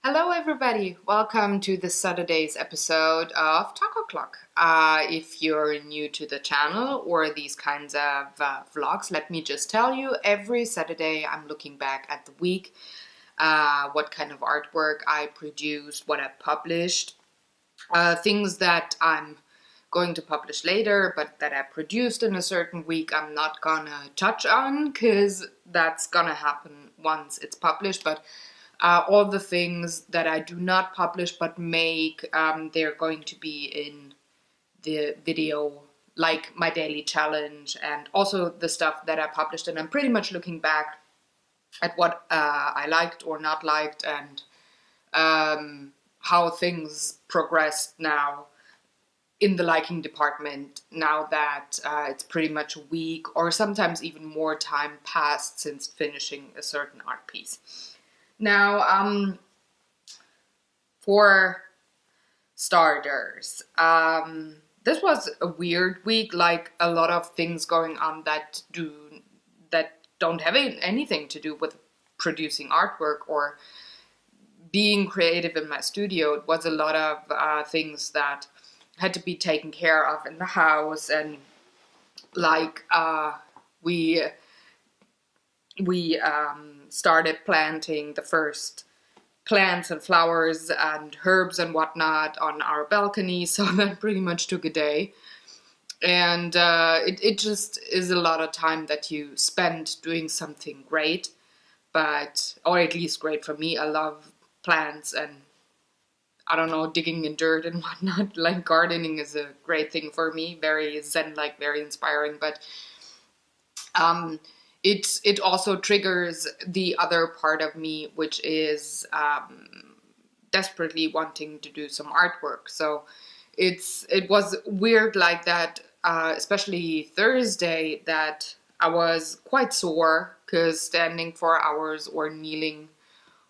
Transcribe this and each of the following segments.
Hello, everybody. Welcome to this Saturday's episode of Talk O'Clock. If you're new to the channel or these kinds of vlogs, let me just tell you, every Saturday I'm looking back at the week, what kind of artwork I produced, what I published, things that I'm going to publish later, but that I produced in a certain week I'm not gonna touch on, because that's gonna happen once it's published, but all the things that I do not publish but make, they're going to be in the video, like my daily challenge and also the stuff that I published. And I'm pretty much looking back at what I liked or not liked, and how things progressed now in the liking department, now that it's pretty much a week or sometimes even more time passed since finishing a certain art piece. Now, for starters, this was a weird week, like a lot of things going on that don't have anything to do with producing artwork or being creative in my studio. It was a lot of things that had to be taken care of in the house, and like we started planting the first plants and flowers and herbs and whatnot on our balcony, so that pretty much took a day. And it just is a lot of time that you spend doing something great, but, or at least great for me. I love plants and, I don't know, digging in dirt and whatnot. Like, gardening is a great thing for me, very zen-like, very inspiring, but it also triggers the other part of me, which is desperately wanting to do some artwork. So it was weird like that, especially Thursday, that I was quite sore, because standing for hours or kneeling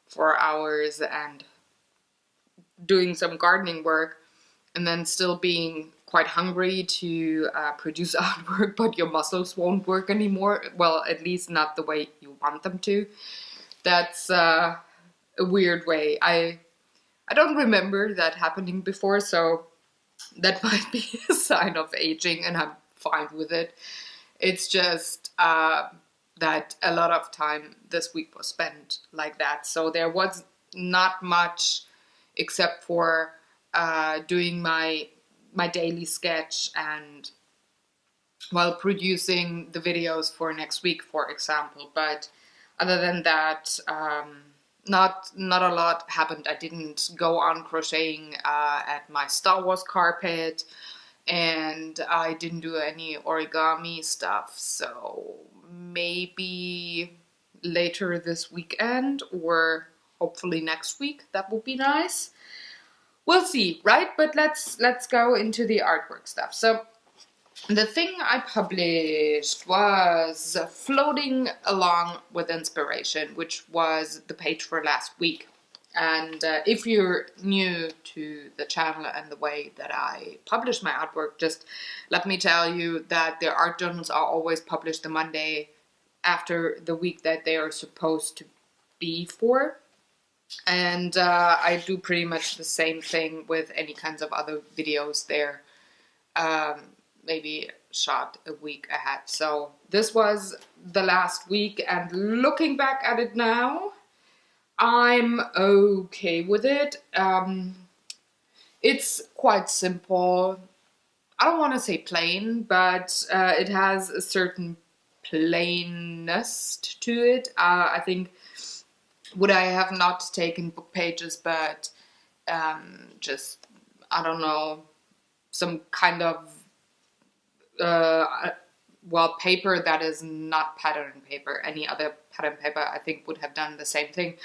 for hours and doing some gardening work, and then still being quite hungry to produce artwork, but your muscles won't work anymore. Well, at least not the way you want them to. That's a weird way. I don't remember that happening before, so that might be a sign of aging, and I'm fine with it. It's just that a lot of time this week was spent like that, so there was not much except for doing my daily sketch and, well, producing the videos for next week, for example. But other than that, not a lot happened. I didn't go on crocheting at my Star Wars carpet, and I didn't do any origami stuff, so maybe later this weekend or hopefully next week. That would be nice. We'll see, right? But let's go into the artwork stuff. So the thing I published was Floating Along with Inspiration, which was the page for last week. And if you're new to the channel and the way that I publish my artwork, just let me tell you that the art journals are always published the Monday after the week that they are supposed to be for. And I do pretty much the same thing with any kinds of other videos there, maybe shot a week ahead. So this was the last week, and looking back at it now, I'm okay with it. It's quite simple. I don't want to say plain, but it has a certain plainness to it. I think, would I have not taken book pages, but just, I don't know, some kind of, well, paper that is not pattern paper. Any other pattern paper, I think, would have done the same thing.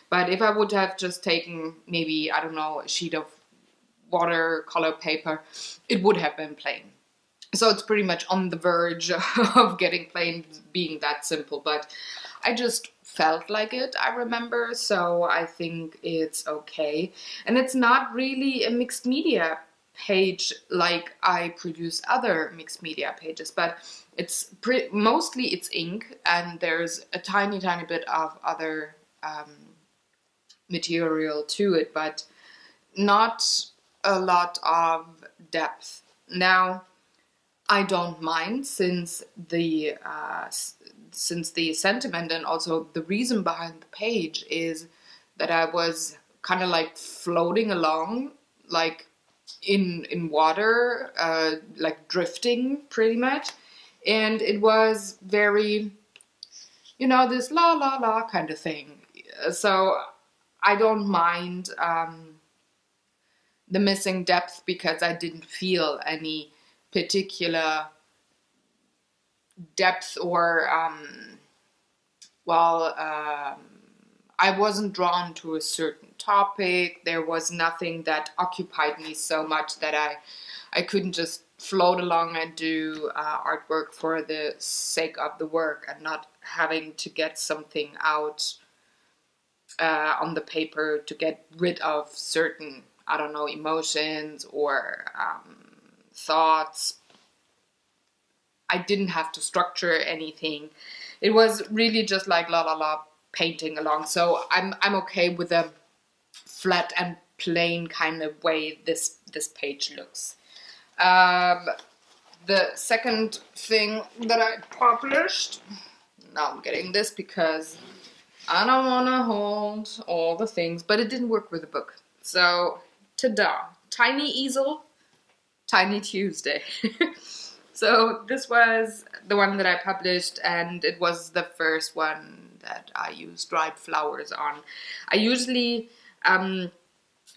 But if I would have just taken maybe, I don't know, a sheet of watercolor paper, it would have been plain. So it's pretty much on the verge of getting plain, being that simple, but I just felt like it, I remember, so I think it's okay. And it's not really a mixed media page like I produce other mixed media pages, but it's mostly it's ink, and there's a tiny bit of other material to it, but not a lot of depth. Now, I don't mind, since the sentiment and also the reason behind the page is that I was kind of like floating along, like in water, like drifting pretty much, and it was very, this la la la kind of thing. So I don't mind the missing depth, because I didn't feel any particular depth, or I wasn't drawn to a certain topic. There was nothing that occupied me so much that I couldn't just float along and do artwork for the sake of the work, and not having to get something out on the paper to get rid of certain, I don't know, emotions or thoughts. I didn't have to structure anything. It was really just like la la la, painting along. So I'm okay with a flat and plain kind of way this page looks. The second thing that I published, now I'm getting this because I don't want to hold all the things, but it didn't work with the book. So, ta-da! Tiny easel, Tiny Tuesday. So this was the one that I published, and it was the first one that I used dried flowers on. I usually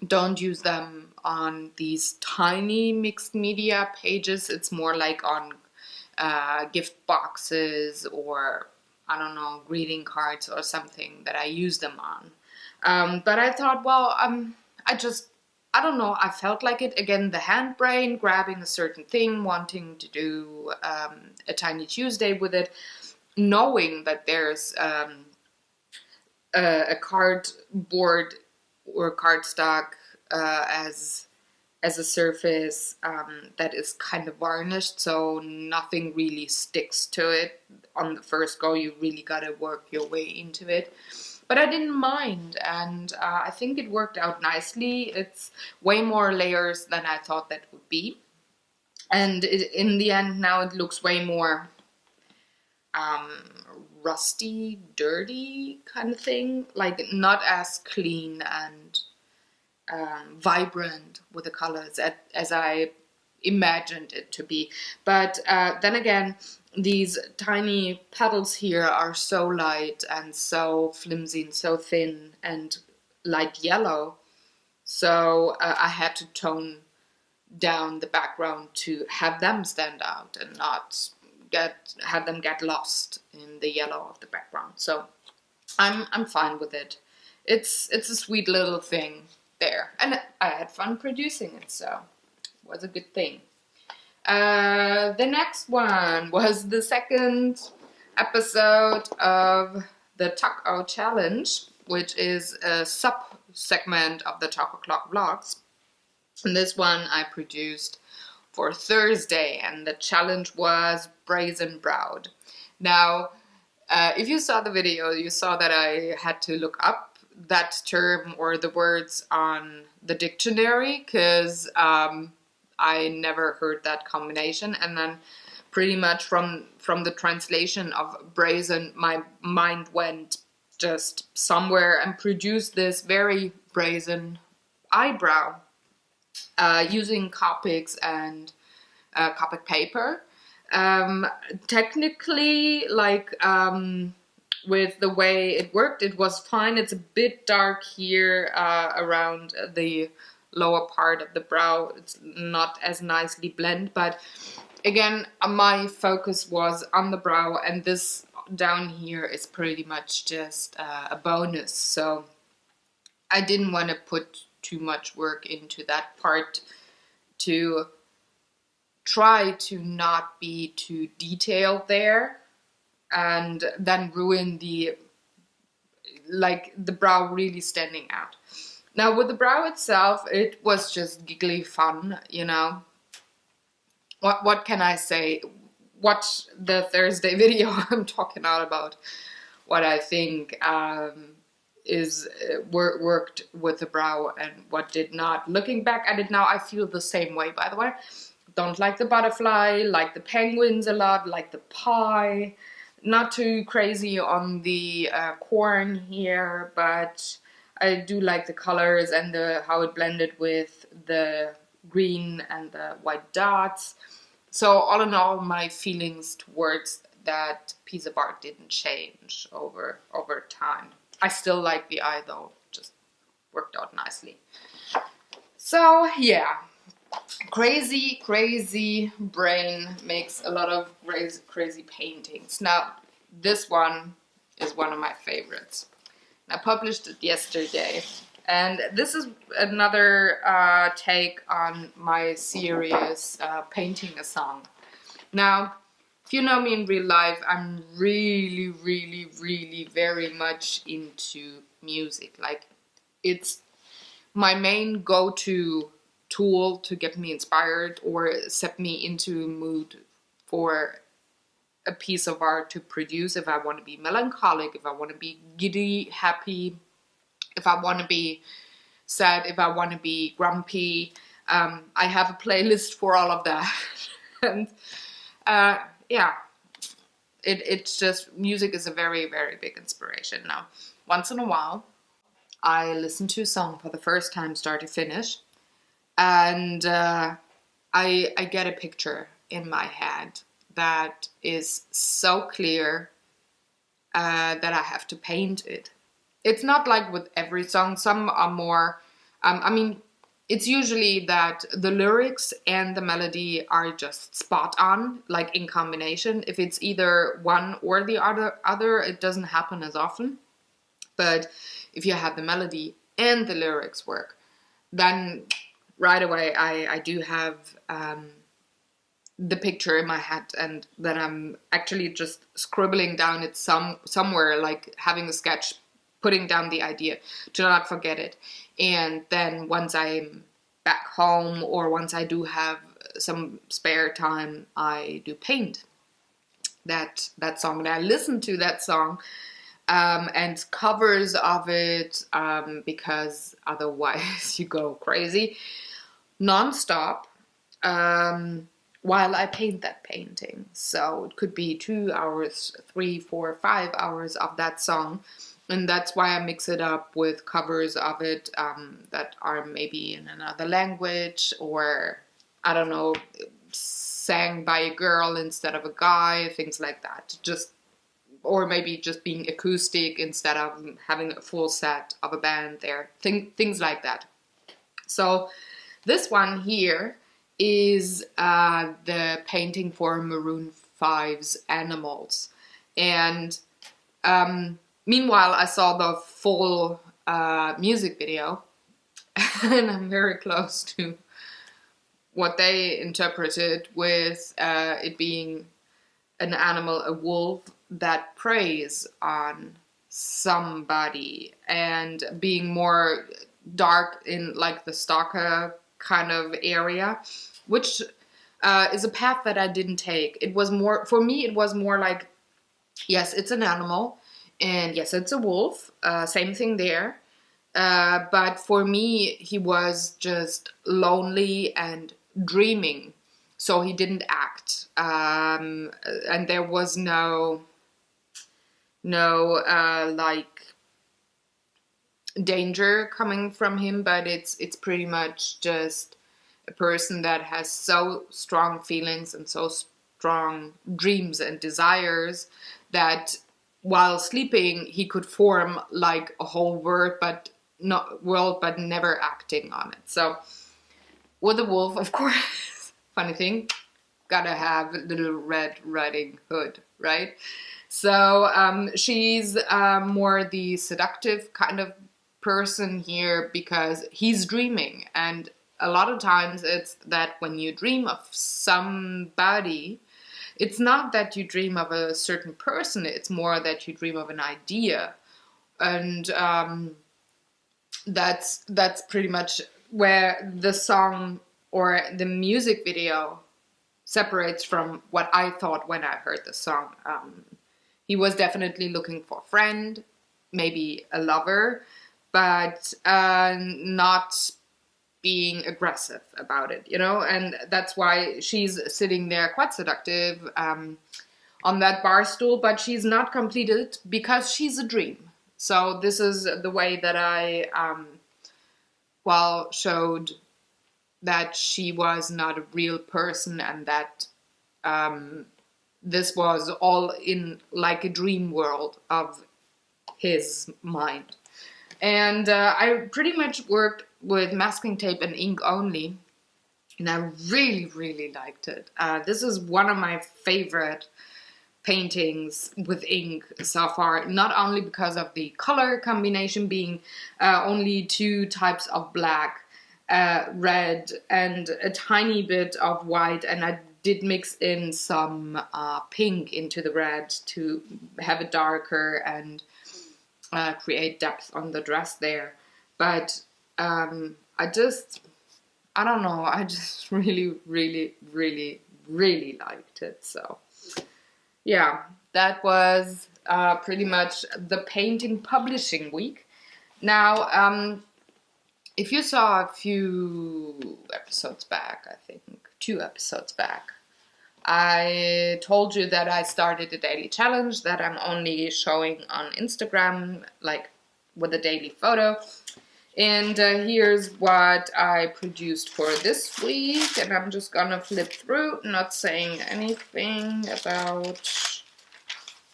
don't use them on these tiny mixed media pages. It's more like on gift boxes, or I don't know, greeting cards or something that I use them on. But I thought, well, I don't know, I felt like it. Again, the hand brain, grabbing a certain thing, wanting to do a Tiny Tuesday with it, knowing that there's a cardboard or cardstock as a surface that is kind of varnished, so nothing really sticks to it on the first go. You really gotta work your way into it. But I didn't mind, and I think it worked out nicely. It's way more layers than I thought that would be. And in the end, now it looks way more rusty, dirty kind of thing. Like, not as clean and vibrant with the colors as I imagined it to be. But then again, these tiny petals here are so light and so flimsy and so thin and light yellow, so I had to tone down the background to have them stand out and not have them get lost in the yellow of the background. So I'm fine with it. It's a sweet little thing there, and I had fun producing it, so it was a good thing. The next one was the second episode of the Tuck-O Challenge, which is a sub-segment of the Talk O'Clock vlogs. And this one I produced for Thursday, and the challenge was Brazen Browed. Now, if you saw the video, you saw that I had to look up that term or the words on the dictionary, because I never heard that combination, and then pretty much from the translation of brazen, my mind went just somewhere and produced this very brazen eyebrow using Copics and Copic paper. Technically, like with the way it worked, it was fine. It's a bit dark here around the lower part of the brow. It's not as nicely blended, but again, my focus was on the brow, and this down here is pretty much just a bonus, so I didn't want to put too much work into that part to try to not be too detailed there and then ruin the brow really standing out. Now, with the brow itself, it was just giggly fun, you know. What can I say? Watch the Thursday video. I'm talking out about what I think. is worked with the brow and what did not. Looking back at it now, I feel the same way, by the way. Don't like the butterfly, like the penguins a lot, like the pie. Not too crazy on the corn here, but I do like the colors and how it blended with the green and the white dots. So all in all, my feelings towards that piece of art didn't change over time. I still like the eye though, just worked out nicely. So yeah, crazy brain makes a lot of crazy paintings. Now, this one is one of my favorites. I published it yesterday, and this is another take on my series, Painting a Song. Now, if you know me in real life, I'm really very much into music. Like, it's my main go-to tool to get me inspired or set me into a mood for a piece of art to produce. If I want to be melancholic, if I want to be giddy, happy, if I want to be sad, if I want to be grumpy, I have a playlist for all of that. And yeah, it's just, music is a very big inspiration. Now, once in a while, I listen to a song for the first time, start to finish, and I get a picture in my head that is so clear that I have to paint it. It's not like with every song. Some are more, I mean, it's usually that the lyrics and the melody are just spot on, like in combination. If it's either one or the other, it doesn't happen as often. But if you have the melody and the lyrics work, then right away I do have the picture in my head, and then I'm actually just scribbling down it somewhere, like having a sketch, putting down the idea to not forget it. And then once I'm back home, or once I do have some spare time, I do paint that song, and I listen to that song and covers of it, because otherwise you go crazy non-stop while I paint that painting. So it could be 2 hours, 3, 4, 5 hours of that song. And that's why I mix it up with covers of it that are maybe in another language, or, I don't know, sang by a girl instead of a guy, things like that. Just, or maybe just being acoustic instead of having a full set of a band there. Things like that. So this one here is the painting for Maroon 5's Animals. And meanwhile, I saw the full music video, and I'm very close to what they interpreted with it being an animal, a wolf, that preys on somebody, and being more dark in like the stalker kind of area, which is a path that I didn't take. It was more, for me, it was more like, yes, it's an animal, and yes, it's a wolf, same thing there. But for me, he was just lonely and dreaming, so he didn't act. And there was no like danger coming from him, but it's pretty much just a person that has so strong feelings and so strong dreams and desires that while sleeping he could form like a whole world, but never acting on it. So with the wolf, of course, funny thing, gotta have a little Red Riding Hood, right? So she's more the seductive kind of person here, because he's dreaming, and a lot of times it's that when you dream of somebody, it's not that you dream of a certain person, it's more that you dream of an idea. And that's pretty much where the song or the music video separates from what I thought when I heard the song. He was definitely looking for a friend, maybe a lover, but not being aggressive about it, you know? And that's why she's sitting there quite seductive on that bar stool, but she's not completed because she's a dream. So this is the way that I, showed that she was not a real person, and that this was all in like a dream world of his mind. And I pretty much worked with masking tape and ink only, and I really, really liked it. This is one of my favorite paintings with ink so far, not only because of the color combination being only two types of black, red, and a tiny bit of white, and I did mix in some pink into the red to have it darker and create depth on the dress there. But I don't know, I just really, really, really, really liked it. So yeah, that was pretty much the painting publishing week. Now, if you saw a few episodes back, I think 2 episodes back, I told you that I started a daily challenge that I'm only showing on Instagram, like with a daily photo. And here's what I produced for this week, and I'm just gonna flip through, not saying anything about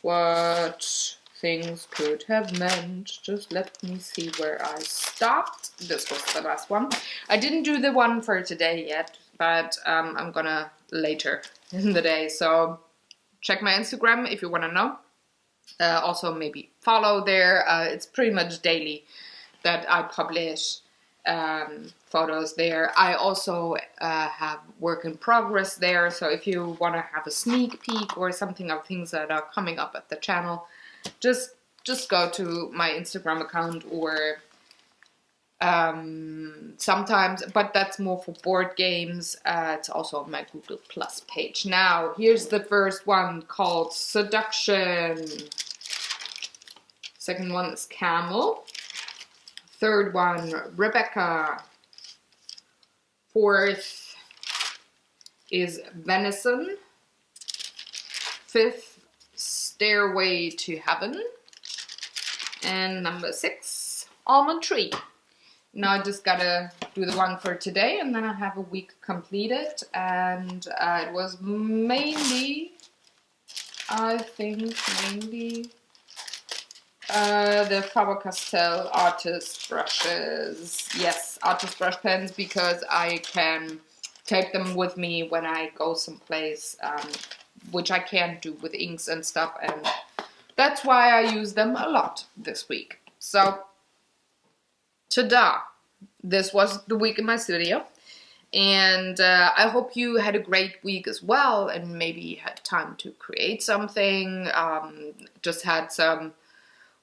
what things could have meant. Just let me see where I stopped. This was the last one. I didn't do the one for today yet, but I'm gonna later in the day. So check my Instagram if you want to know. Also maybe follow there. It's pretty much daily that I publish photos there. I also have work in progress there, so if you want to have a sneak peek or something of things that are coming up at the channel, just go to my Instagram account, or sometimes, but that's more for board games. It's also on my Google Plus page. Now, here's the first one, called Seduction. Second one is Camel. Third one, Rebecca. Fourth is Venison. Fifth, Stairway to Heaven. And number 6, Almond Tree. Now I just gotta do the one for today, and then I have a week completed. And it was mainly, I think, the Faber-Castell artist brushes. Yes, artist brush pens, because I can take them with me when I go someplace, which I can't do with inks and stuff, and that's why I use them a lot this week. So, ta-da! This was the week in my studio, and I hope you had a great week as well, and maybe had time to create something, just had some,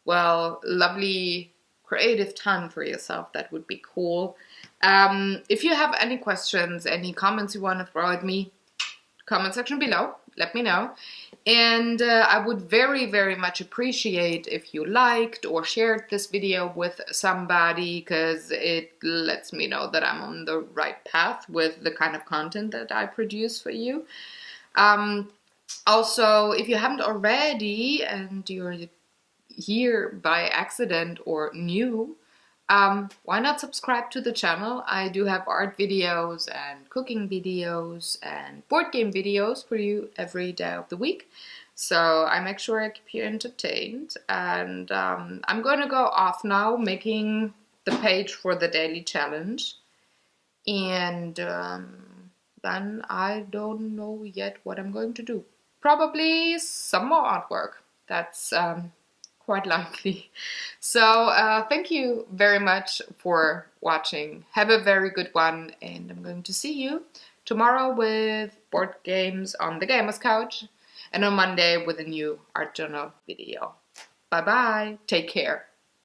well, lovely creative time for yourself. That would be cool. If you have any questions, any comments you want to throw at me, comment section below, let me know. And I would very, very much appreciate if you liked or shared this video with somebody, because it lets me know that I'm on the right path with the kind of content that I produce for you. Also, if you haven't already and you're here by accident or new, why not subscribe to the channel? I do have art videos and cooking videos and board game videos for you every day of the week. So I make sure I keep you entertained. And I'm going to go off now, making the page for the daily challenge. And then I don't know yet what I'm going to do. Probably some more artwork. That's quite likely. So thank you very much for watching. Have a very good one, and I'm going to see you tomorrow with board games on the Gamer's Couch, and on Monday with a new art journal video. Bye bye. Take care.